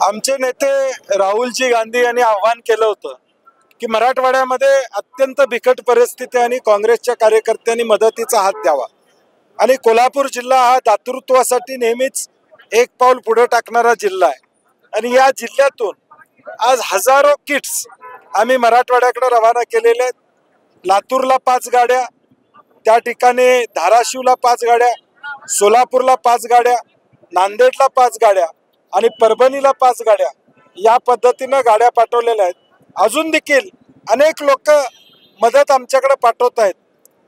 आमचे नेते राहुलजी गांधी यांनी आव्हान केलं होतं की मराठवाड्यामध्ये अत्यंत बिकट परिस्थिती आणि काँग्रेसच्या कार्यकर्त्यांनी मदतीचा हात द्यावा आणि कोल्हापूर जिल्हा हा दातृत्वासाठी नेहमीच एक पाऊल पुढे टाकणारा जिल्हा आहे आणि या जिल्ह्यातून आज हजारो किट्स आम्ही मराठवाड्याकडे रवाना केलेले आहेत। लातूरला 5 गाड्या, त्या ठिकाणी धाराशिवला 5 गाड्या, सोलापूरला 5 गाड्या, नांदेडला 5 गाड्या आणि परभणीला 5 गाड्या, या पद्धतीने गाड्या पाठवलेल्या आहेत। अजून देखील अनेक लोक मदत आमच्याकडे पाठवत आहेत।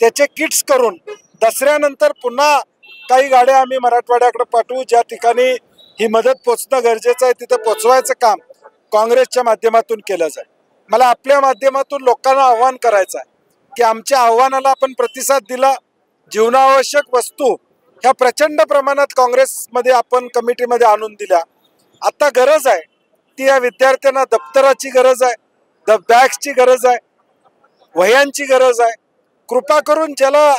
त्याचे किट्स करून दसऱ्यानंतर पुन्हा काही गाड्या आम्ही मराठवाड्याकडे पाठवू, ज्या ठिकाणी ही मदत पोचणं गरजेचं आहे तिथे पोचवायचं काम काँग्रेसच्या माध्यमातून केलं जाईल। मला आपल्या माध्यमातून लोकांना आव्हान करायचं आहे की आमच्या आव्हानाला आपण प्रतिसाद दिला। जीवनावश्यक वस्तू ह्या प्रचंड प्रमाणात काँग्रेसमध्ये आपण कमिटीमध्ये आणून दिल्या। आता गरज आहे ती या विद्यार्थ्यांना दप्तराची गरज आहे, बॅग्सची गरज आहे, वह्यांची गरज आहे। कृपा करून ज्याला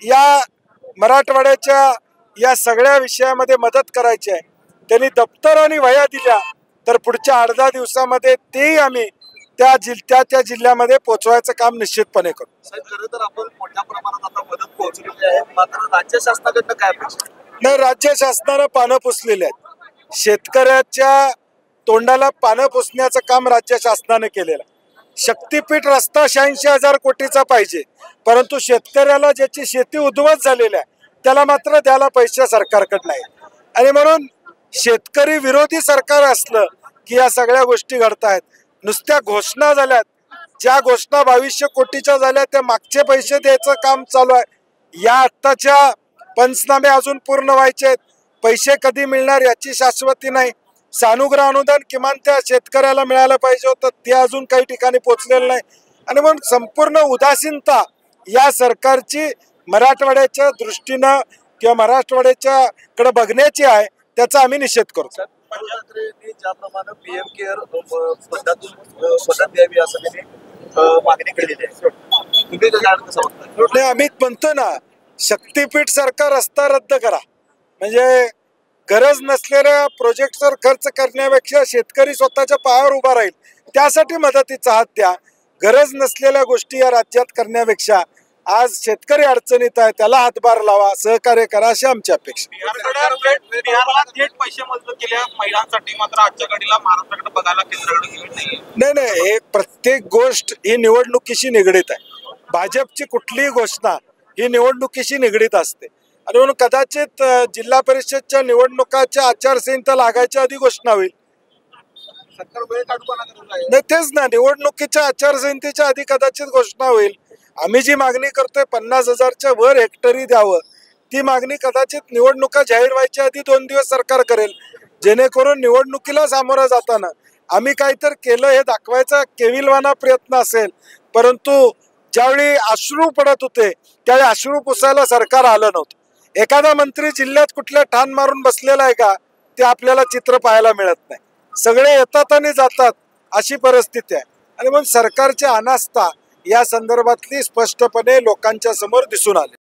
या मराठवाड्याच्या या सगळ्या विषयामध्ये मदत करायची आहे त्यांनी दप्तर आणि वह्या दिल्या तर पुढच्या 8-10 दिवसामध्ये तेही आम्ही त्या जिल्ह्यामध्ये पोहोचवायचं काम निश्चितपणे करू। खरं तर आपण मोठ्या प्रमाणात आता मदत पोहोचलेली आहे, मात्र राज्य शासनाकडनं काय अपेक्षा नाही, राज्य शासनानं पानं पुसलेली आहेत। शेतकऱ्याच्या तोंडाला पानं पुसण्याचं काम राज्य शासनाने केलेलं आहे। शक्तीपीठ रस्ता 86,000 कोटीचा पाहिजे, परंतु शेतकऱ्याला ज्याची शेती उद्ध्वस्त झालेली आहे त्याला मात्र द्यायला पैसे सरकारकडे नाही आणि म्हणून शेतकरी विरोधी सरकार असलं की या सगळ्या गोष्टी घडतायत। नुसत्या घोषणा झाल्यात, ज्या घोषणा 2200 कोटीच्या झाल्या त्या मागचे पैसे द्यायचं काम चालू आहे। या आत्ताच्या पंचनामे अजून पूर्ण व्हायचे आहेत, पैसे कधी मिळणार याची शाश्वती नाही। सानुग्रह अनुदान किमान त्या शेतकऱ्याला मिळालं पाहिजे होतं, ते अजून काही ठिकाणी पोचलेलं नाही आणि म्हणून संपूर्ण उदासीनता या सरकारची मराठवाड्याच्या दृष्टीनं किंवा मराठवाड्याच्या कडे बघण्याची आहे, त्याचा आम्ही निषेध करतो। ज्याप्रमाणे पीएम केअर पदातून मदत द्यावी असं त्यांनी मागणी केलेली आहे, तुम्ही कसं बघता? आम्ही म्हणतो ना, शक्तीपीठ सरकार रस्ता रद्द करा, म्हणजे गरज नसलेल्या प्रोजेक्टवर खर्च करण्यापेक्षा शेतकरी स्वतःच्या पायावर उभा राहील त्यासाठी मदतीचा हात द्या। गरज नसलेल्या गोष्टी या राज्यात करण्यापेक्षा आज शेतकरी अडचणीत आहे त्याला हातभार लावा, सहकार्य करा, अशी आमची अपेक्षा। बिहारला थेट पैसे मंजूर केल्या महिलांसाठी, मात्र आजच्या घडीला महाराष्ट्राकडे बघायला केंद्राकडे नाही, हे प्रत्येक गोष्ट ही निवडणुकीशी निगडीत आहे। भाजपची कुठलीही घोषणा ही निवडणुकीशी निगडीत असते आणि म्हणून कदाचित जिल्हा परिषदच्या निवडणुकाच्या आचारसंहिता लागायच्या आधी घोषणा होईल। सरकार वेळ काढून नाही, तेच ना, निवडणुकीच्या आचारसंहितेच्या आधी कदाचित घोषणा होईल। आम्ही जी मागणी करतोय 50,000च्या वर हेक्टरी द्यावं, ती मागणी कदाचित निवडणुका जाहीर व्हायच्या आधी 2 दिवस सरकार करेल, जेणेकरून निवडणुकीला सामोरं जाताना आम्ही काहीतरी केलं हे दाखवायचा केविलवाना प्रयत्न असेल। परंतु ज्यावेळी अश्रू पडत होते त्यावेळी अश्रू पुसायला सरकार आलं नव्हतं। एखादा मंत्री जिल्ह्यात कुठल्या ठाण मारून बसलेला आहे का ते आपल्याला चित्र पाहायला मिळत नाही। सगळे येतात आणि जातात अशी परिस्थिती आहे आणि म्हणून सरकारची अनास्था या संदर्भातली स्पष्टपणे लोकांच्या समोर दिसून आली।